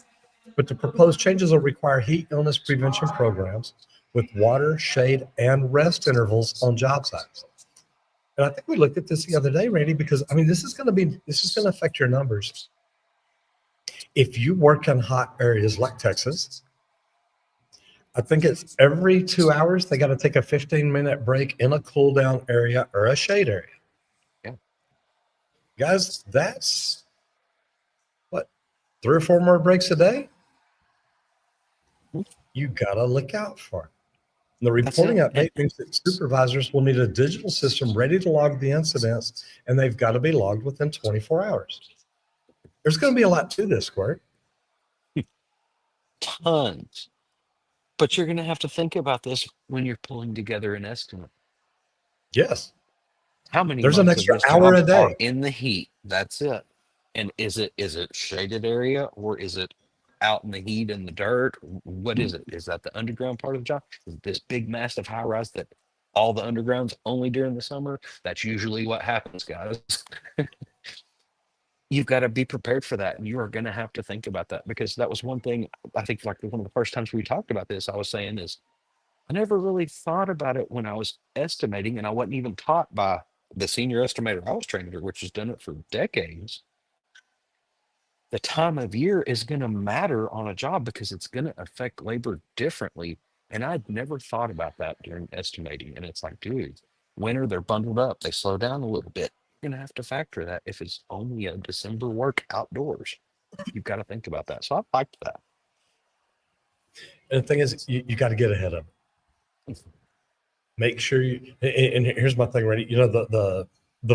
But the proposed changes will require heat illness prevention programs with water, shade, and rest intervals on job sites. And I think we looked at this the other day, Randy, because this is going to affect your numbers. If you work in hot areas like Texas, I think it's every 2 hours, they got to take a 15-minute break in a cool down area or a shade area. Yeah. Guys, that's what, 3 or 4 more breaks a day? You got to look out for it. And the reporting update means that supervisors will need a digital system ready to log the incidents, and they've got to be logged within 24 hours. There's going to be a lot to this, Squirt. Tons. But you're going to have to think about this when you're pulling together an estimate. Yes. How many There's an months of extra this hour job a day. are in the heat? That's it. And is it shaded area, or is it out in the heat in the dirt? What is it? Is that the underground part of the job? Is it this big massive high rise that all the underground's only during the summer? That's usually what happens, guys. You've got to be prepared for that, and you are going to have to think about that, because that was one thing I think, like one of the first times we talked about this, I was saying is I never really thought about it when I was estimating, and I wasn't even taught by the senior estimator I was trained under, which has done it for decades. The time of year is going to matter on a job because it's going to affect labor differently. And I'd never thought about that during estimating. And it's like, dude, winter, they're bundled up, they slow down a little bit. You're going to have to factor that if it's only a December work outdoors. You've got to think about that. So I liked that. And the thing is, you got to get ahead of it. Make sure you, and here's my thing, Randy, the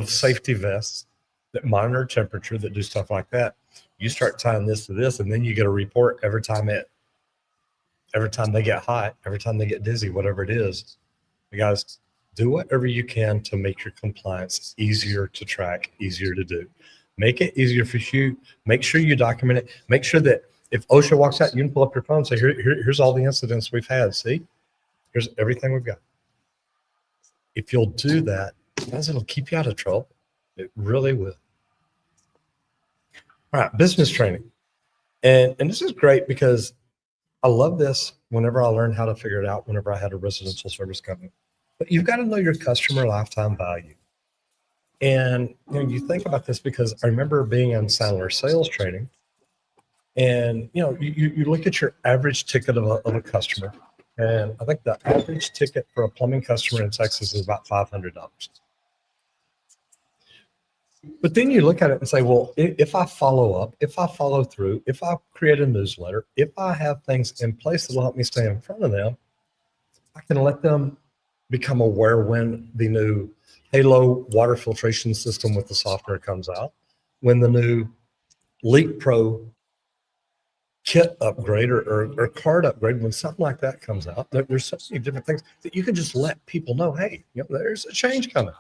safety vests that monitor temperature, that do stuff like that. You start tying this to this, and then you get a report every time they get hot, every time they get dizzy, whatever it is. You guys, do whatever you can to make your compliance easier to track, easier to do. Make it easier for you. Make sure you document it. Make sure that if OSHA walks out, you can pull up your phone and say, here's all the incidents we've had. See, here's everything we've got. If you'll do that, guys, it'll keep you out of trouble. It really will. All right, business training. And this is great because I love this whenever I learned how to figure it out, whenever I had a residential service company. But you've got to know your customer lifetime value. And you think about this, because I remember being in Sandler sales training, and you look at your average ticket of a customer, and I think the average ticket for a plumbing customer in Texas is about $500. But then you look at it and say, well, if I follow up, if I follow through, if I create a newsletter, if I have things in place that will help me stay in front of them, I can let them become aware when the new Halo water filtration system with the software comes out, when the new LeakPro kit upgrade or card upgrade, when something like that comes out. There's so many different things that you can just let people know, hey, there's a change coming.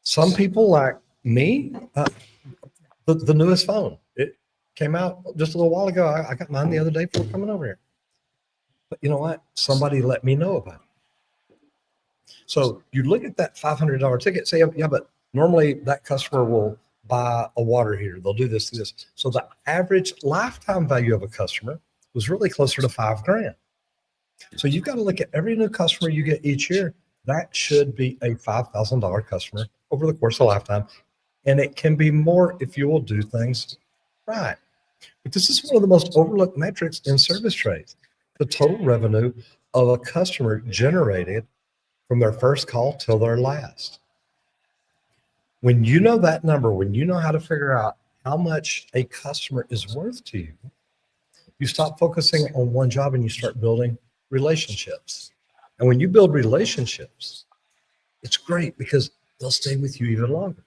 Some people like me, the newest phone, it came out just a little while ago. I got mine the other day before coming over here. But you know what? Somebody let me know about it. So you look at that $500 ticket, say, yeah, but normally that customer will buy a water heater. They'll do this, do this. So the average lifetime value of a customer was really closer to $5,000. So you've got to look at every new customer you get each year. That should be a $5,000 customer over the course of a lifetime. And it can be more if you will do things right. But this is one of the most overlooked metrics in service trades. The total revenue of a customer generated from their first call till their last. When you know that number, when you know how to figure out how much a customer is worth to you, you stop focusing on one job and you start building relationships. And when you build relationships, it's great because they'll stay with you even longer.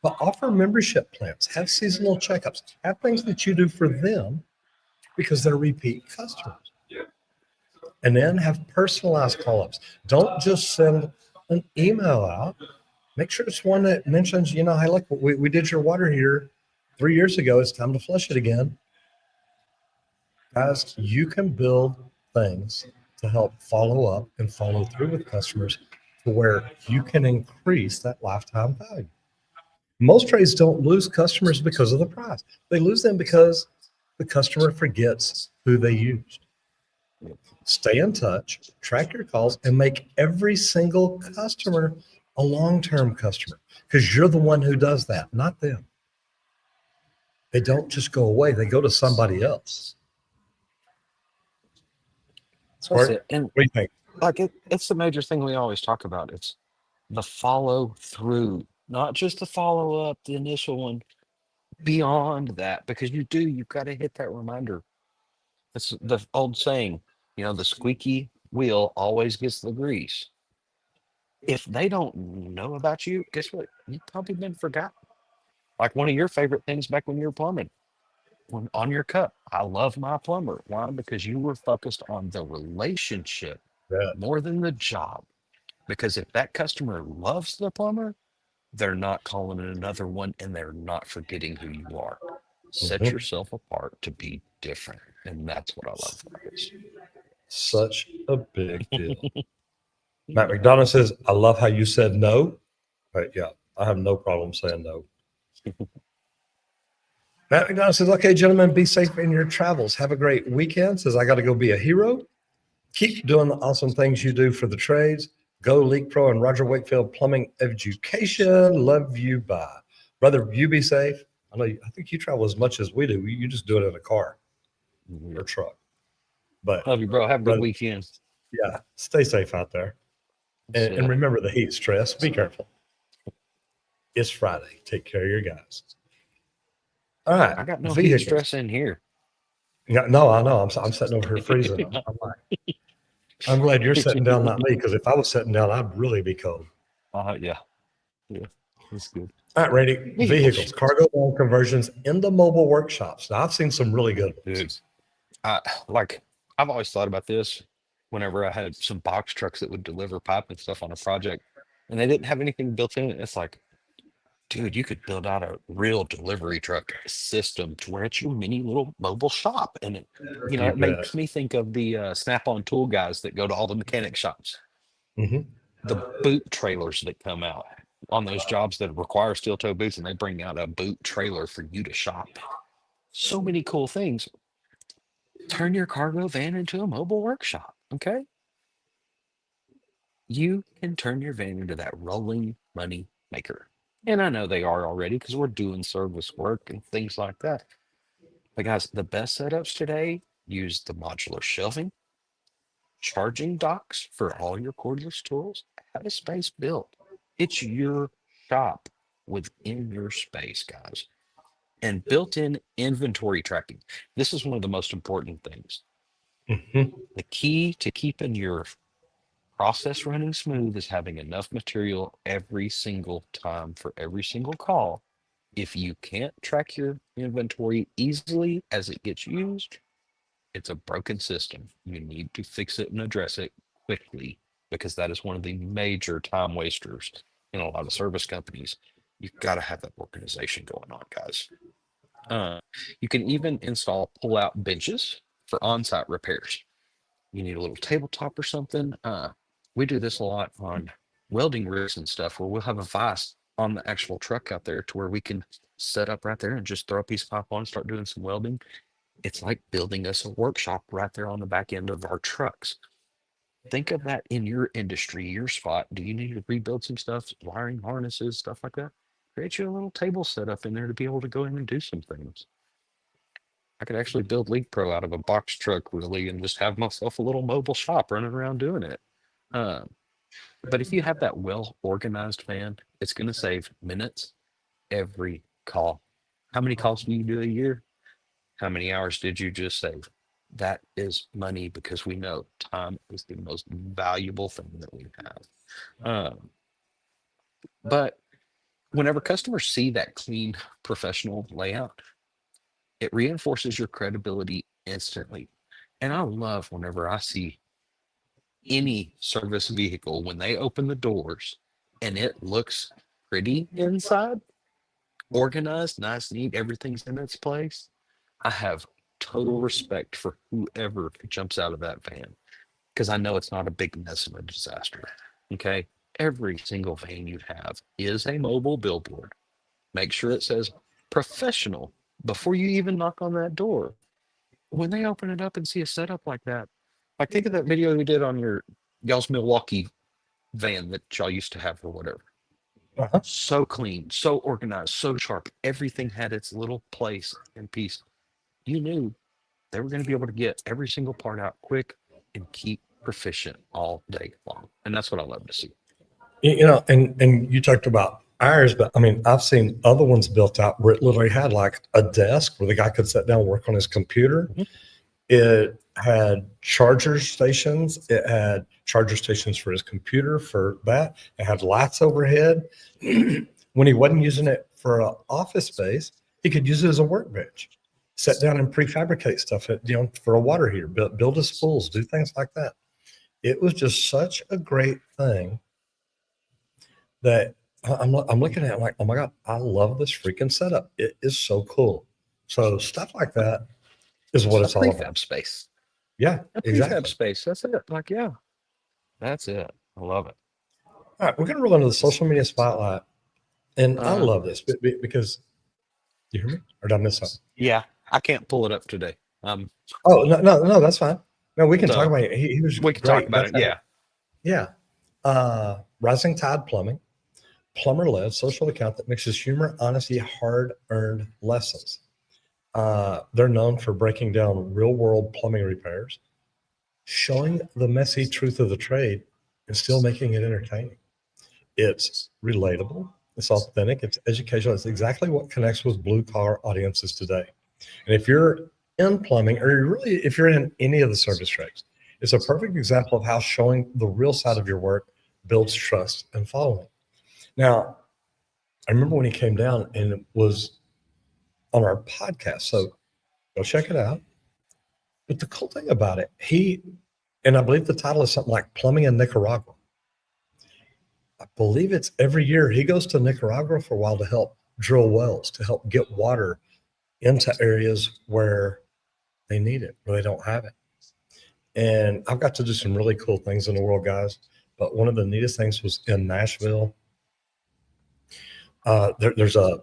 But offer membership plans, have seasonal checkups, have things that you do for them because they're repeat customers. And then have personalized call-ups. Don't just send an email out. Make sure it's one that mentions, hey, look, we did your water heater 3 years ago. It's time to flush it again. Guys, you can build things to help follow up and follow through with customers to where you can increase that lifetime value. Most trades don't lose customers because of the price. They lose them because the customer forgets who they used. Stay in touch, track your calls, and make every single customer a long-term customer because you're the one who does that, not them. They don't just go away. They go to somebody else. That's it. And What do you think? like it's the major thing we always talk about. It's the follow through, not just the follow up, the initial one, beyond that, because you've got to hit that reminder. It's the old saying, the squeaky wheel always gets the grease. If they don't know about you, guess what? You've probably been forgotten. Like one of your favorite things back when you were plumbing, when on your cup, I love my plumber. Why? Because you were focused on the relationship Yeah. more than the job. Because if that customer loves the plumber, they're not calling in another one and they're not forgetting who you are. Set Mhm. yourself apart to be different. And that's what I love about this. Such a big deal. Matt McDonough says, I love how you said no. But yeah, I have no problem saying no. Matt McDonough says, okay, gentlemen, be safe in your travels. Have a great weekend. Says, I got to go be a hero. Keep doing the awesome things you do for the trades. Go LeakPro and Roger Wakefield Plumbing Education. Love you. Bye. Brother, you be safe. I think you travel as much as we do. You just do it in a car or truck. But Love you, bro. Have a good brother, weekend. yeah, stay safe out there. That's And it. remember the heat stress. Be careful. It's Friday. Take care of your guys. All right. I got no heat Vehicles. stress in here. No, I know. I'm sitting over here freezing. I'm glad you're sitting down, not me, because if I was sitting down, I'd really be cold. Yeah. Yeah. That's good. All right, Randy. Vehicles, cargo van conversions in the mobile workshops. Now, I've seen some really good ones. Dude, I've always thought about this whenever I had some box trucks that would deliver pipe and stuff on a project and they didn't have anything built in. It's like, dude, you could build out a real delivery truck system to where it's your mini little mobile shop. And You it bet. makes me think of the Snap-on tool guys that go to all the mechanic shops, Hmm. the boot trailers that come out on those jobs that require steel toe boots, and they bring out a boot trailer for you to shop. So many cool things. Turn your cargo van into a mobile workshop. Okay. You can turn your van into that rolling money maker. And I know they are already because we're doing service work and things like that. But guys, the best setups today use the modular shelving, charging docks for all your cordless tools. Have a space built. It's your shop within your space, guys. And built-in inventory tracking. This is one of the most important things. Hmm. The key to keeping your process running smooth is having enough material every single time for every single call. If you can't track your inventory easily as it gets used, it's a broken system. You need to fix it and address it quickly because that is one of the major time wasters in a lot of service companies. You've got to have that organization going on, guys. Uh, you can even install pull-out benches for on-site repairs. You need a little tabletop or something. We do this a lot on welding rigs and stuff where we'll have a vise on the actual truck out there to where we can set up right there and just throw a piece of pipe on and start doing some welding. It's like building us a workshop right there on the back end of our trucks. Think of that in your industry, your spot. Do you need to rebuild some stuff, wiring harnesses, stuff like that? Create you a little table set up in there to be able to go in and do some things. I could actually build LeakPro out of a box truck really and just have myself a little mobile shop running around doing it. Um, but if you have that well organized van, it's going to save minutes every call. How many calls do you do a year? How many hours did you just save? That is money because we know time is the most valuable thing that we have. Um, but whenever customers see that clean, professional layout, it reinforces your credibility instantly. And I love whenever I see any service vehicle when they open the doors and it looks pretty inside, organized, nice, neat, everything's in its place. I have total respect for whoever jumps out of that van because I know it's not a big mess of a disaster. Okay. Every single van you have is a mobile billboard. Make sure it says professional before you even knock on that door. When they open it up and see a setup like that, like think of that video we did on your y'all's Milwaukee van that y'all used to have or whatever. Uh-huh. So clean, so organized, so sharp. Everything had its little place and piece. You knew they were going to be able to get every single part out quick and keep proficient all day long. And that's what I love to see. And you talked about ours, but I mean, I've seen other ones built out where it literally had like a desk where the guy could sit down and work on his computer. Mhm. It had charger stations. It had charger stations for his computer for that. It had lights overhead. When he wasn't using it for an office space, he could use it as a workbench. Sit down and prefabricate stuff, for a water heater, build his spools, do things like that. It was just such a great thing that I'm looking at it like, oh my God, I love this freaking setup. It is so cool. So stuff like that is what A it's all about. prefab space. Yeah, A prefab exactly. space. That's it. Like, yeah, that's it. I love it. All right, we're going to roll into the social media spotlight. And I Uh, love this because you hear me? Or did I miss something? yeah, I can't pull it up today. Oh, no, that's fine. No, we can talk So about it. He was we can talk great. about That's it. how, Yeah. yeah. Rising Tide Plumbing, plumber led social account that mixes humor, honesty, hard earned lessons. They're known for breaking down real world plumbing repairs, showing the messy truth of the trade, and still making it entertaining. It's relatable, it's authentic, it's educational. It's exactly what connects with blue collar audiences today. And if you're in plumbing, or really if you're in any of the service trades, it's a perfect example of how showing the real side of your work builds trust and following. Now, I remember when he came down and it was on our podcast. So go check it out. But the cool thing about it, and I believe the title is something like Plumbing in Nicaragua. I believe it's every year he goes to Nicaragua for a while to help drill wells, to help get water into areas where they need it, where they don't have it. And I've got to do some really cool things in the world, guys. But one of the neatest things was in Nashville. There's a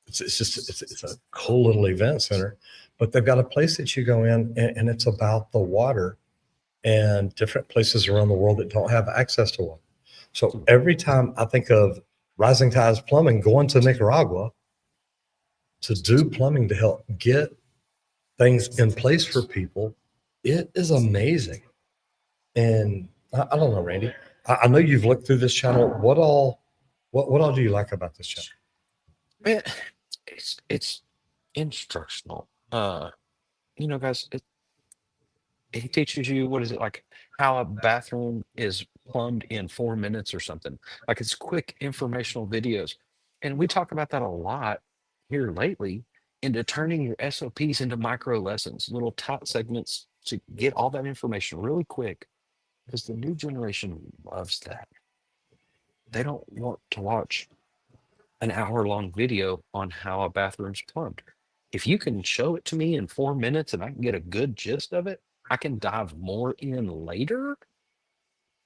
it's a cool little event center, but they've got a place that you go in and it's about the water and different places around the world that don't have access to water. So every time I think of Rising Tides Plumbing going to Nicaragua to do plumbing to help get things in place for people, it is amazing. And I don't know, Randy. I know you've looked through this channel. What all do you like about this channel? Man, it's instructional. Guys, he teaches you what is it like how a bathroom is plumbed in 4 minutes or something. Like it's quick informational videos. And we talk about that a lot here lately into turning your SOPs into micro lessons, little tight segments to get all that information really quick because the new generation loves that. They don't want to watch an hour-long video on how a bathroom's plumbed. If you can show it to me in 4 minutes and I can get a good gist of it, I can dive more in later.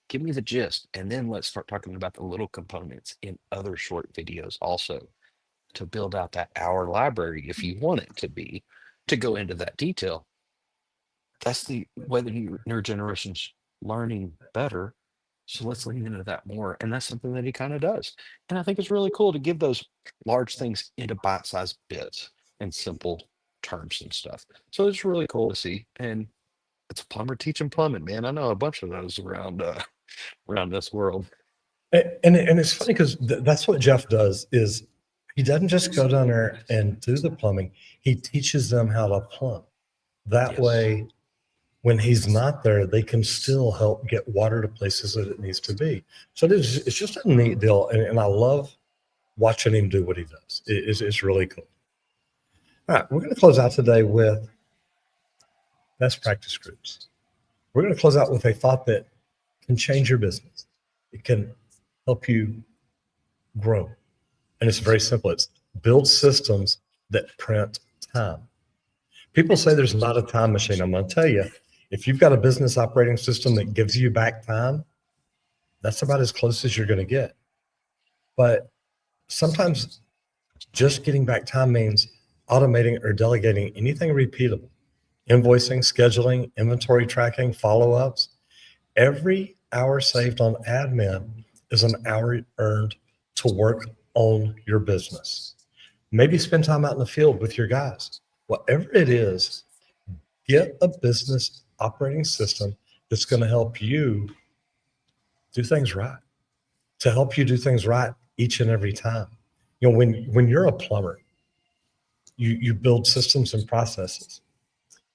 Give me the gist, and then let's start talking about the little components in other short videos also. to build out that hour library if you want it to be, to go into that detail. That's the way the newer generation's learning better. So let's lean into that more. And that's something that he kind of does. And I think it's really cool to give those large things into bite-sized bits and simple terms and stuff. So it's really cool to see. And it's a plumber teaching plumbing, man. I know a bunch of those around around this world. And it's funny because that's what Jeff does is he doesn't just go down there and do the plumbing. He teaches them how to plumb. That Yes. way, when he's not there, they can still help get water to places that it needs to be. So it's just a neat deal. And I love watching him do what he does. It's really cool. All right, we're going to close out today with best practice groups. We're going to close out with a thought that can change your business. It can help you grow. And it's very simple. It's build systems that print time. People say there's not a time machine. I'm going to tell you, if you've got a business operating system that gives you back time, that's about as close as you're going to get. But sometimes just getting back time means automating or delegating anything repeatable. Invoicing, scheduling, inventory tracking, follow-ups. Every hour saved on admin is an hour earned to work on your business. Maybe spend time out in the field with your guys. Whatever it is, get a business operating system that's going to help you do things right, to help you do things right each and every time. You know, when you're a plumber, you build systems and processes.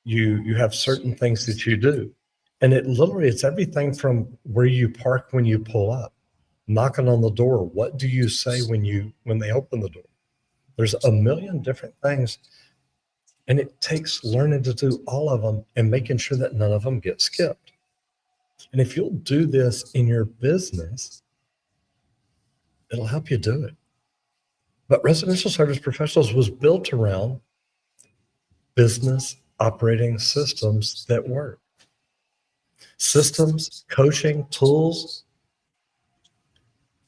You have certain things that you do. And it's everything from where you park when you pull up, knocking on the door. What do you say when they open the door? There's a million different things. And it takes learning to do all of them and making sure that none of them get skipped. And if you'll do this in your business, it'll help you do it. But Residential Service Professionals was built around business operating systems that work. Systems, coaching, tools.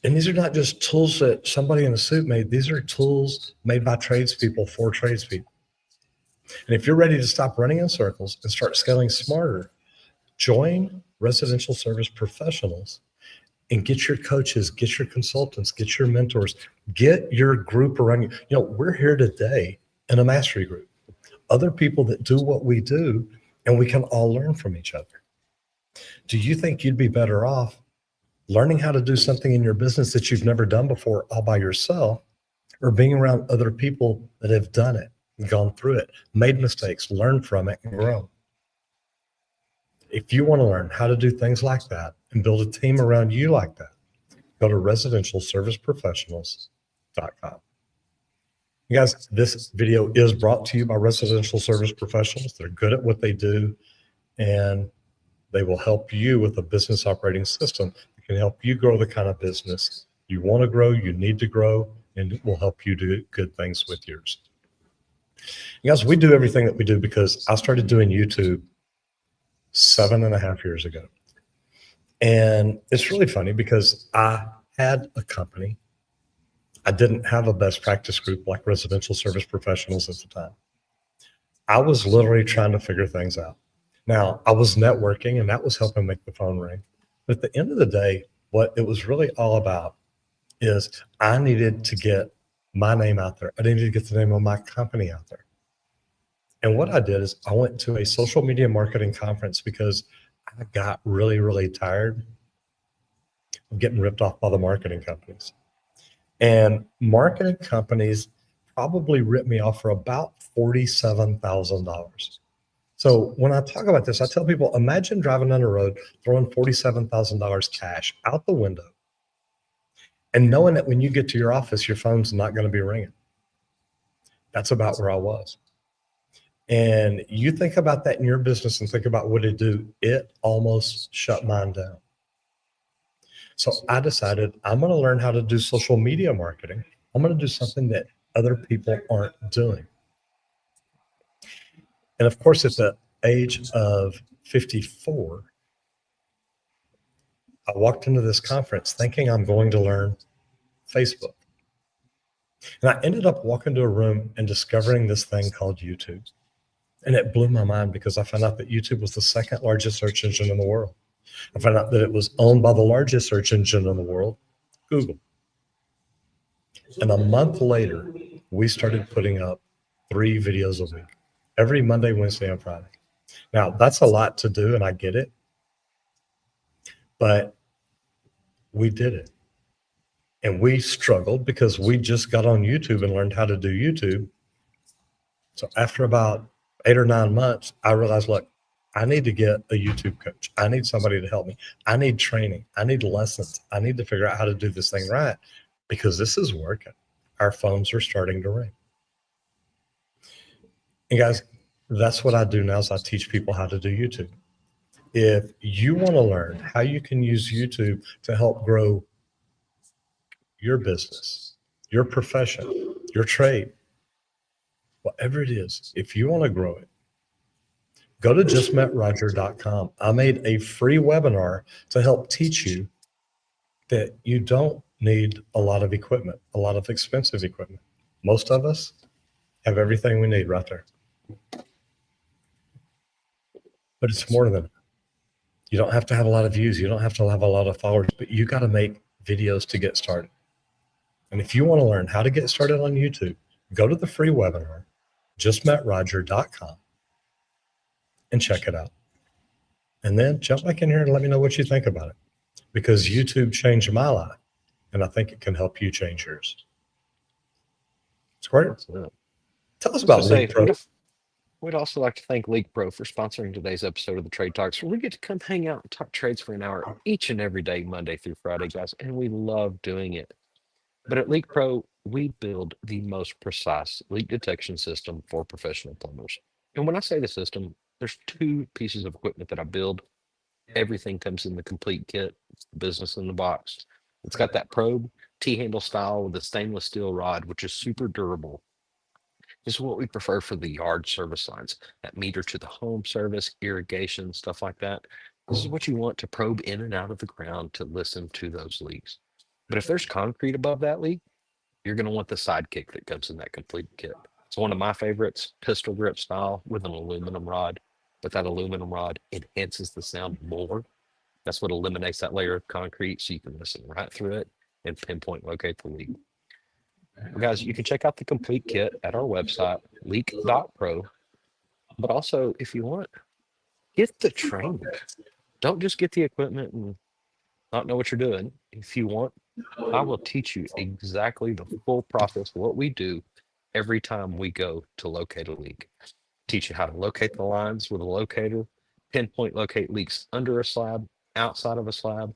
And these are not just tools that somebody in a suit made. These are tools made by tradespeople for tradespeople. And if you're ready to stop running in circles and start scaling smarter, join Residential Service Professionals and get your coaches, get your consultants, get your mentors, get your group around you. You know, we're here today in a mastery group, other people that do what we do, and we can all learn from each other. Do you think you'd be better off learning how to do something in your business that you've never done before all by yourself, or being around other people that have done it, gone through it, made mistakes, learned from it, and grown? If you want to learn how to do things like that and build a team around you like that, go to residentialserviceprofessionals.com. You guys, this video is brought to you by Residential Service Professionals. They're good at what they do, and they will help you with a business operating system that can help you grow the kind of business you want to grow, you need to grow, and it will help you do good things with yours. You guys, we do everything that we do because I started doing YouTube 7.5 years ago. And it's really funny because I had a company. I didn't have a best practice group like Residential Service Professionals at the time. I was literally trying to figure things out. Now, I was networking, and that was helping make the phone ring. But at the end of the day, what it was really all about is I needed to get my name out there. I needed to get the name of my company out there. And what I did is I went to a social media marketing conference because I got really, really tired of getting ripped off by the marketing companies. And marketing companies probably ripped me off for about $47,000. So when I talk about this, I tell people, imagine driving down the road, throwing $47,000 cash out the window, and knowing that when you get to your office, your phone's not going to be ringing. That's about where I was. And you think about that in your business and think about what it do. It almost shut mine down. So I decided I'm going to learn how to do social media marketing. I'm going to do something that other people aren't doing. And of course, at the age of 54, I walked into this conference thinking I'm going to learn Facebook. And I ended up walking to a room and discovering this thing called YouTube. And it blew my mind because I found out that YouTube was the second largest search engine in the world. I found out that it was owned by the largest search engine in the world, Google. And a month later, we started putting up 3 videos a week, every Monday, Wednesday, and Friday. Now, that's a lot to do, and I get it, but we did it. And we struggled because we just got on YouTube and learned how to do YouTube. So after about 8 or 9 months, I realized, look, I need to get a YouTube coach. I need somebody to help me. I need training. I need lessons. I need to figure out how to do this thing right because this is working. Our phones are starting to ring. And guys, that's what I do now is I teach people how to do YouTube. If you want to learn how you can use YouTube to help grow your business, your profession, your trade, whatever it is, if you want to grow it, go to justmetroger.com. I made a free webinar to help teach you that you don't need a lot of equipment, a lot of expensive equipment. Most of us have everything we need right there. But it's more than that. You don't have to have a lot of views. You don't have to have a lot of followers, but you got to make videos to get started. And if you want to learn how to get started on YouTube, go to the free webinar, justmetroger.com, and check it out. And then jump back in here and let me know what you think about it. Because YouTube changed my life, and I think it can help you change yours. Squirt, tell us about LeakPro. We'd also like to thank LeakPro for sponsoring today's episode of the Trade Talks, where we get to come hang out and talk trades for an hour each and every day, Monday through Friday, guys, and we love doing it. But at LeakPro, we build the most precise leak detection system for professional plumbers. And when I say the system, there's 2 pieces of equipment that I build. Everything comes in the complete kit. It's the business in the box. It's got that probe, T-handle style with a stainless steel rod, which is super durable. This is what we prefer for the yard service lines, that meter to the home service, irrigation, stuff like that. This is what you want to probe in and out of the ground to listen to those leaks. But if there's concrete above that leak, you're going to want the sidekick that comes in that complete kit. It's one of my favorites, pistol grip style with an aluminum rod. But that aluminum rod enhances the sound more. That's what eliminates that layer of concrete so you can listen right through it and pinpoint locate the leak. Well, guys, you can check out the complete kit at our website, leak.pro. But also, if you want, get the training. Don't just get the equipment and not know what you're doing. If you want, I will teach you exactly the full process, what we do every time we go to locate a leak. Teach you how to locate the lines with a locator, pinpoint locate leaks under a slab, outside of a slab,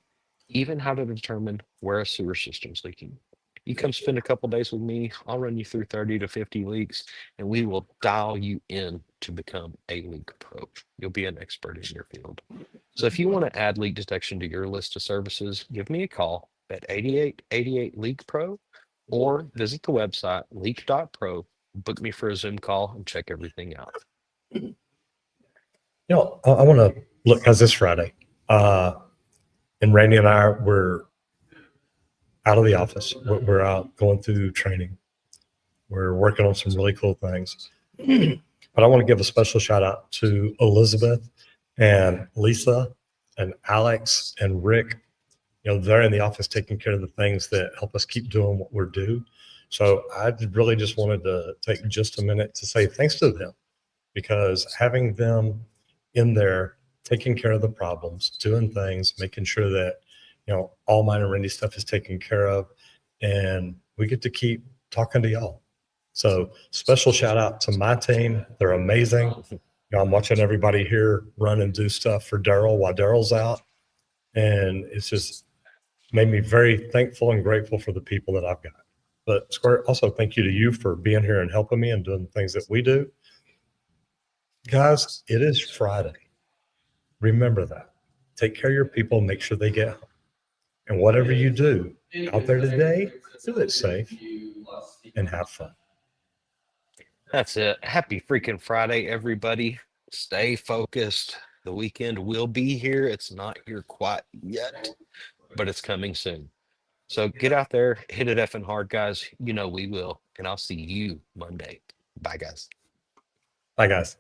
even how to determine where a sewer system's leaking. You come spend a couple days with me, I'll run you through 30 to 50 leaks, and we will dial you in to become a leak pro. You'll be an expert in your field. So if you want to add leak detection to your list of services, give me a call at 8888 Leak Pro or visit the website leak.pro, book me for a Zoom call and check everything out. You know, I want to look, because this Friday, and Randy and I were out of the office. We're out going through training. We're working on some really cool things. But I want to give a special shout out to Elizabeth and Lisa and Alex and Rick. You know, they're in the office taking care of the things that help us keep doing what we're doing. So I really just wanted to take just a minute to say thanks to them, because having them in there taking care of the problems, doing things, making sure that, you know, all mine and Randy's stuff is taken care of, and we get to keep talking to y'all. So special shout out to my team. They're amazing. You know, I'm watching everybody here run and do stuff for Daryl while Daryl's out. And it's just made me very thankful and grateful for the people that I've got. But Squirt, also thank you to you for being here and helping me and doing the things that we do. Guys, it is Friday. Remember that. Take care of your people, make sure they get home. And whatever you do out there today, do it safe and have fun. That's it. Happy freaking Friday, everybody. Stay focused. The weekend will be here. It's not here quite yet, but it's coming soon. So get out there, hit it effing hard, guys. You know we will. And I'll see you Monday. Bye, guys. Bye, guys.